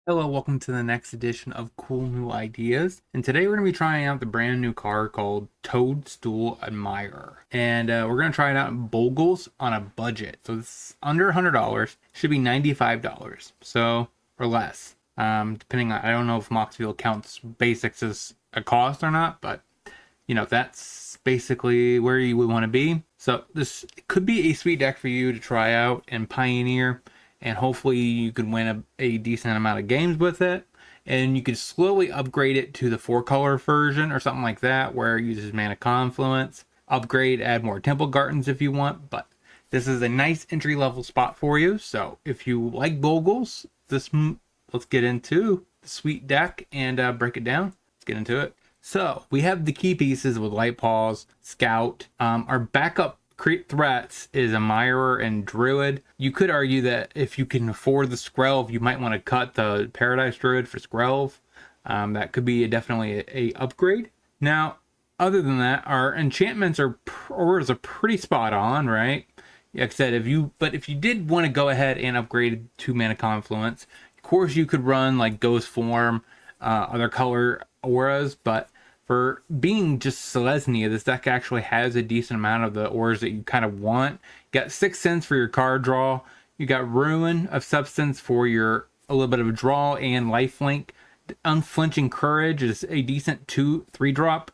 Hello, welcome to the next edition of Cool New Ideas. And today we're going to be trying out the brand new card called Toadstool Admirer. And we're going to try it out in Boggles on a budget. So it's under $100. Should be $95. So, or less. Depending on, I don't know if Moxfield counts basics as a cost or not, but that's basically where you would want to be. So this could be a sweet deck for you to try out and pioneer, and hopefully you could win a decent amount of games with it. And you could slowly upgrade it to the 4-color version or something like that, where it uses Mana Confluence. Upgrade, add more Temple Gardens if you want, but this is a nice entry level spot for you. So if you like Boggles, let's get into the sweet deck and break it down. Let's get into it. So we have the key pieces with Light Paws, Scout. Our backup threats is Admirer and Druid. You could argue that if you can afford the Skrelv, you might want to cut the Paradise Druid for Skrelv. That could be definitely a upgrade. Now, other than that, our enchantments are pretty spot on, right? Like I said, if you did want to go ahead and upgrade to Mana Confluence, of course you could run like Ghost Form, other color auras, but for being just Selesnya, this deck actually has a decent amount of the auras that you kind of want. You got 6 cents for your card draw. You got Ruin of Substance for a little bit of a draw and lifelink. Unflinching Courage is a decent 2/3 drop.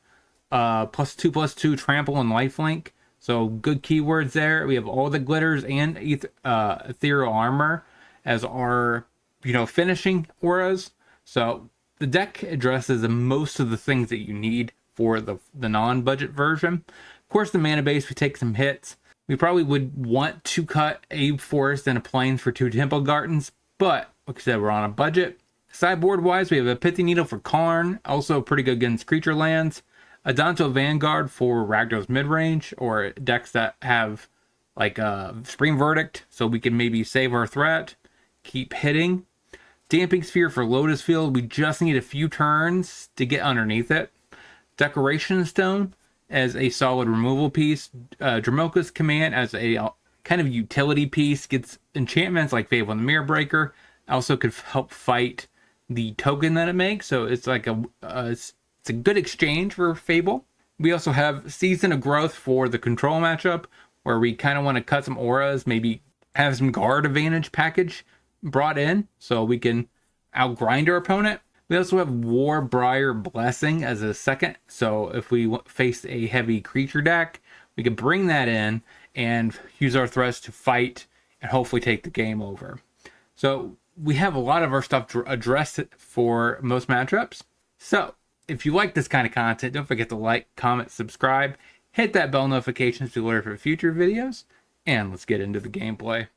+2/+2 trample and lifelink. So good keywords there. We have all the glitters and ethereal armor as our finishing auras. So the deck addresses most of the things that you need for the non-budget version. Of course, the mana base, we take some hits. We probably would want to cut a forest and a plains for 2 Temple Gardens, but like I said, we're on a budget. Sideboard-wise, we have a Pithy Needle for Karn, also pretty good against creature lands. A Danto Vanguard for Ragdo's midrange, or decks that have like a Supreme Verdict, so we can maybe save our threat, keep hitting. Damping Sphere for Lotus Field, we just need a few turns to get underneath it. Decoration Stone as a solid removal piece. Dramoka's Command as a kind of utility piece. Gets enchantments like Fable and the Mirror Breaker. Also could help fight the token that it makes. So it's like it's a good exchange for Fable. We also have Season of Growth for the control matchup, where we kind of want to cut some auras, maybe have some guard advantage package brought in so we can outgrind our opponent. We also have Warbriar Blessing as a second, so if we face a heavy creature deck, we can bring that in and use our threats to fight and hopefully take the game over. So we have a lot of our stuff addressed for most matchups. So if you like this kind of content, don't forget to like, comment, subscribe, hit that bell notifications to alert for future videos, and let's get into the gameplay.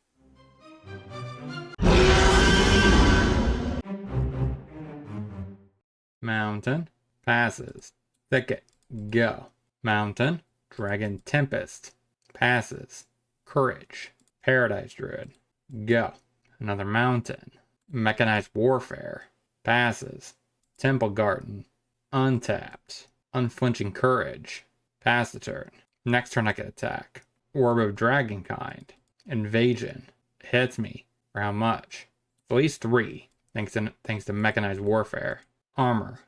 Mountain, passes. Thicket, go. Mountain, Dragon Tempest, passes. Courage, Paradise Druid, go. Another mountain, Mechanized Warfare, passes. Temple Garden, untapped. Unflinching Courage, pass the turn. Next turn I can attack. Orb of Dragonkind, Invasion, hits me. For how much? At least 3, thanks to Mechanized Warfare. Armor,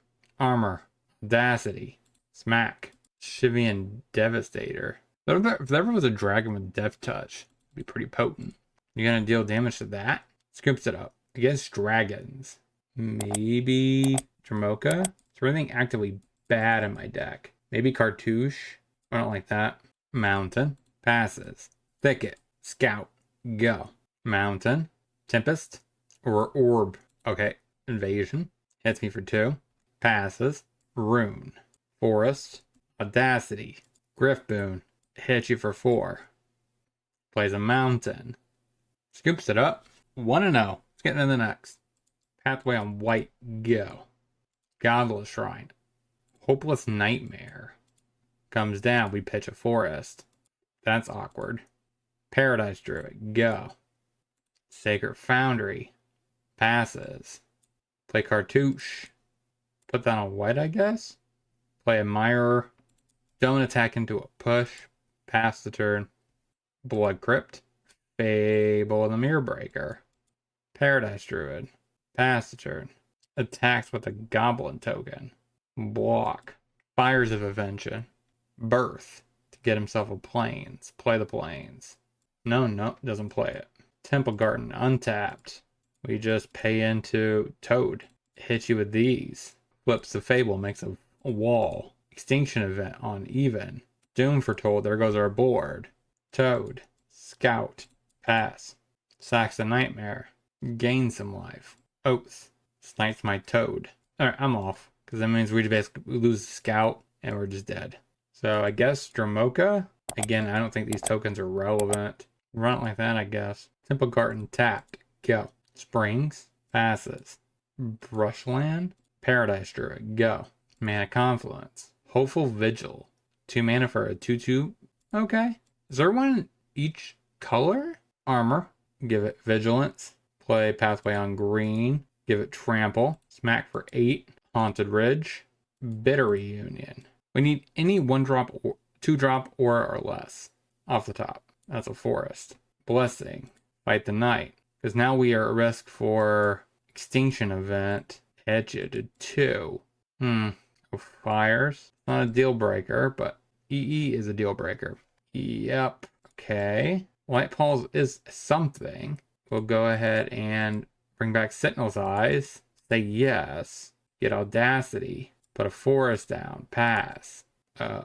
Audacity, Smack, Shivian Devastator. If there ever was a dragon with Death Touch, it'd be pretty potent. You're gonna deal damage to that? Scoops it up. Against dragons. Maybe Dramoka? Is there anything actively bad in my deck? Maybe Cartouche? I don't like that. Mountain, passes. Thicket, Scout, go. Mountain, Tempest, or Orb. Okay, Invasion. Hits me for 2. Passes. Rune. Forest. Audacity. Griffboon. Hits you for 4. Plays a mountain. Scoops it up. 1-0. Let's get into the next. Pathway on white. Go. Godless Shrine. Hopeless Nightmare. Comes down. We pitch a forest. That's awkward. Paradise Druid. Go. Sacred Foundry. Passes. Play Cartouche. Put that on white, I guess. Play Admirer. Don't attack into a push. Pass the turn. Blood Crypt. Fable and the Mirror Breaker. Paradise Druid. Pass the turn. Attacks with a goblin token. Block. Fires of Invention. Birth. To get himself a plains. Play the plains. No, doesn't play it. Temple Garden. Untapped. We just pay into Toad. Hit you with these. Flips the Fable. Makes a wall. Extinction Event on even. Doom Foretold. There goes our board. Toad. Scout. Pass. Sacks the Nightmare. Gain some life. Oath. Snipes my Toad. Alright, I'm off. Because that means we basically lose the Scout and we're just dead. So I guess Dramoka. Again, I don't think these tokens are relevant. Run it like that, I guess. Temple Garden tapped. Go. Springs. Passes. Brushland. Paradise Druid. Go. Mana Confluence. Hopeful Vigil. 2 mana for a 2/2. Okay. Is there one each color? Armor. Give it Vigilance. Play Pathway on green. Give it Trample. Smack for 8. Haunted Ridge. Bitter Reunion. We need any 1-drop or 2-drop or less off the top. That's a forest. Blessing. Fight the Night. Because now we are at risk for Extinction Event. Hit you to 2. Fires. Not a deal breaker, but EE is a deal breaker. Yep. Okay. Light Pulse is something. We'll go ahead and bring back Sentinel's Eyes. Say yes. Get Audacity. Put a forest down. Pass.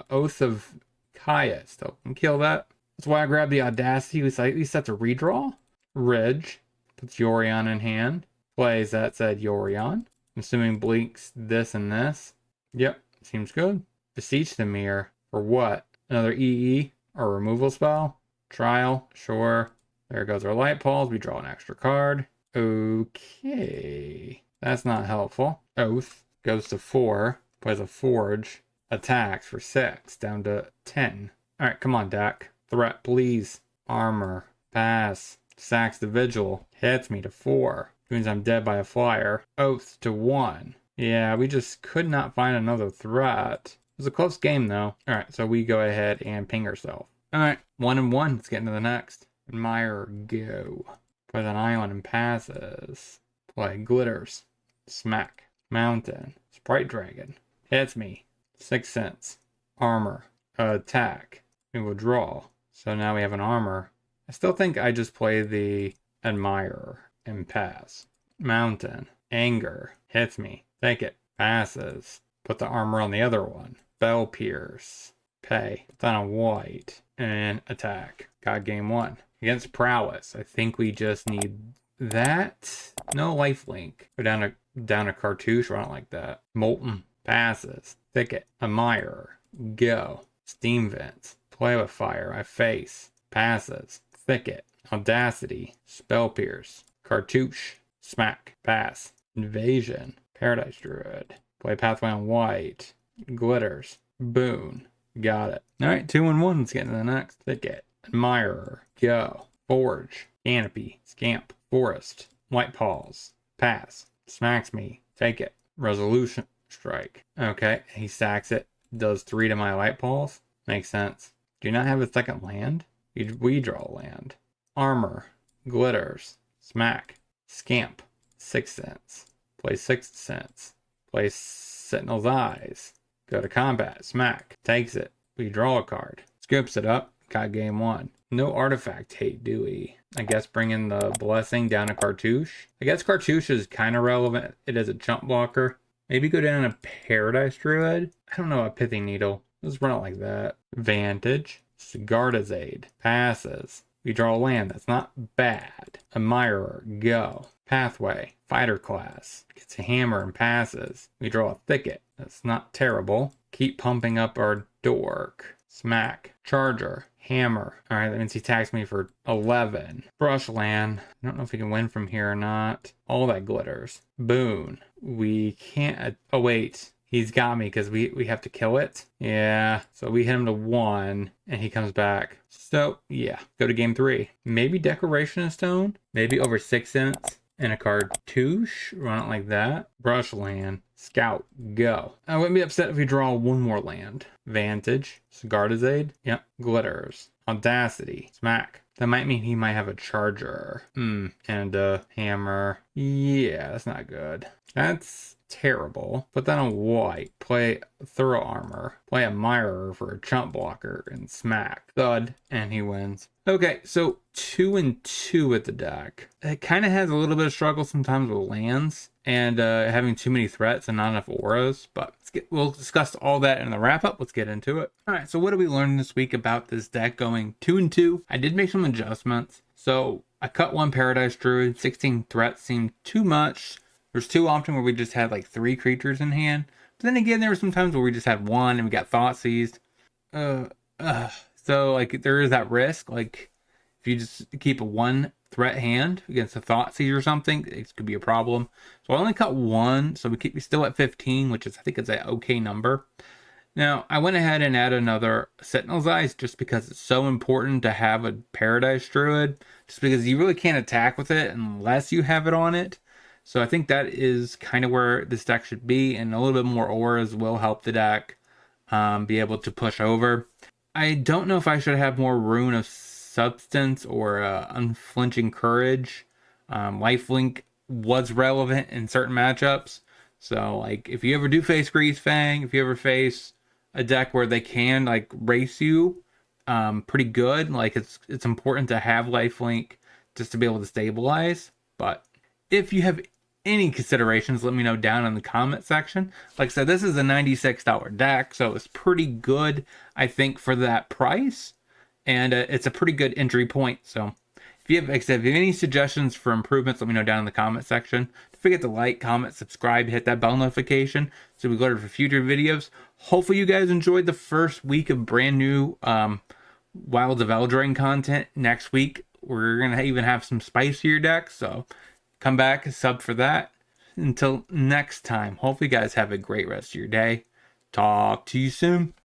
Oath of Kaya. Still can kill that. That's why I grabbed the Audacity. At least that's a redraw. Ridge. Puts Yorion in hand. Plays that said Yorion. I'm assuming blinks this and this. Yep. Seems good. Beseech the Mirror. For what? Another EE or removal spell? Trial. Sure. There goes our Light Pulse. We draw an extra card. Okay. That's not helpful. Oath. Goes to 4. Plays a Forge. Attacks for 6. Down to 10. Alright, come on, deck. Threat, please. Armor. Pass. Sacks the Vigil. Hits me to 4. Means I'm dead by a flyer. Oath to 1. Yeah, we just could not find another threat. It was a close game, though. Alright, so we go ahead and ping ourselves. Alright, 1-1. Let's get into the next. Admire, go. Plays an island and passes. Play Glitters. Smack. Mountain. Sprite Dragon. Hits me. 6 cents. Armor. Attack. We will draw. So now we have an armor. I still think I just play the Admirer and pass. Mountain. Anger. Hits me. Take it. Passes. Put the armor on the other one. Fell Pierce. Pay. It's on a white. And attack. Got game 1. Against Prowess. I think we just need that. No lifelink. Go down a cartouche. Run it like that. Molten. Passes. Thicket. Admirer. Go. Steam Vents. Play with fire. I face. Passes. Thicket. Audacity. Spell Pierce. Cartouche. Smack. Pass. Invasion. Paradise Druid. Play Pathway on white. Glitters. Boon. Got it. Alright, 2-1. Let's get into the next. Thicket. Admirer. Go. Forge. Canopy. Scamp. Forest. Light Paws. Pass. Smacks me. Take it. Resolution Strike. Okay, he sacks it. Does 3 to my Light Paws. Makes sense. Do you not have a second land? We draw land. Armor. Glitters. Smack. Scamp. 6 cents. Play 6 cents. Play Sentinel's Eyes. Go to combat. Smack. Takes it. We draw a card. Scoops it up. Got game 1. No artifact hate, do we? I guess bringing the Blessing down to Cartouche. I guess Cartouche is kind of relevant. It is a jump blocker. Maybe go down a Paradise Druid. I don't know, a Pithing Needle. Let's run it like that. Vantage. Sigarda's Aid. Passes. We draw a land. That's not bad. Admirer. Go. Pathway. Fighter class. Gets a hammer and passes. We draw a Thicket. That's not terrible. Keep pumping up our dork. Smack. Charger. Hammer. Alright, that means he attacks me for 11. Brushland. I don't know if he can win from here or not. All that glitters. Boon. We can't... Oh, wait. He's got me because we have to kill it. Yeah. So we hit him to 1 and he comes back. So, yeah. Go to game 3. Maybe Decoration of Stone. Maybe over 6 cents. And a cartouche. Run it like that. Brushland. Scout. Go. I wouldn't be upset if we draw 1 more land. Vantage. Sigarda's Aid. Yep. Glitters. Audacity. Smack. That might mean he might have a charger. And a hammer. Yeah, that's not good. That's terrible. Put that on white. Play thorough armor. Play a mirror for a chump blocker and smack. Thud. And he wins. Okay, so 2 and 2 with the deck. It kind of has a little bit of struggle sometimes with lands and having too many threats and not enough auras, but we'll discuss all that in the wrap up. Let's get into it. All right, so what did we learn this week about this deck going 2 and 2? I did make some adjustments. So I cut one Paradise Druid. 16 threats seemed too much. There's too often where we just had like 3 creatures in hand. But then again, there were some times where we just had 1 and we got Thought Seized. So like there is that risk. Like if you just keep a 1 threat hand against a Thoughtseize or something, it could be a problem. So I only cut 1, so we still at 15, which is I think it's an okay number. Now I went ahead and added another Sentinel's Eyes just because it's so important to have a Paradise Druid, just because you really can't attack with it unless you have it on it. So I think that is kind of where this deck should be, and a little bit more auras will help the deck be able to push over. I don't know if I should have more Rune of Substance or Unflinching Courage. Lifelink was relevant in certain matchups. So like if you ever do face Grease Fang, if you ever face a deck where they can like race you pretty good, like it's important to have Lifelink just to be able to stabilize. But if you have any considerations, let me know down in the comment section. Like I said, this is a $96 deck, so it's pretty good, I think, for that price. And it's a pretty good entry point. So if you have, like I said, if you have any suggestions for improvements, let me know down in the comment section. Don't forget to like, comment, subscribe, hit that bell notification so we go to for future videos. Hopefully you guys enjoyed the first week of brand new Wilds of Eldraine content. Next week, we're going to even have some spicier decks, so come back, sub for that. Until next time, hopefully you guys have a great rest of your day. Talk to you soon.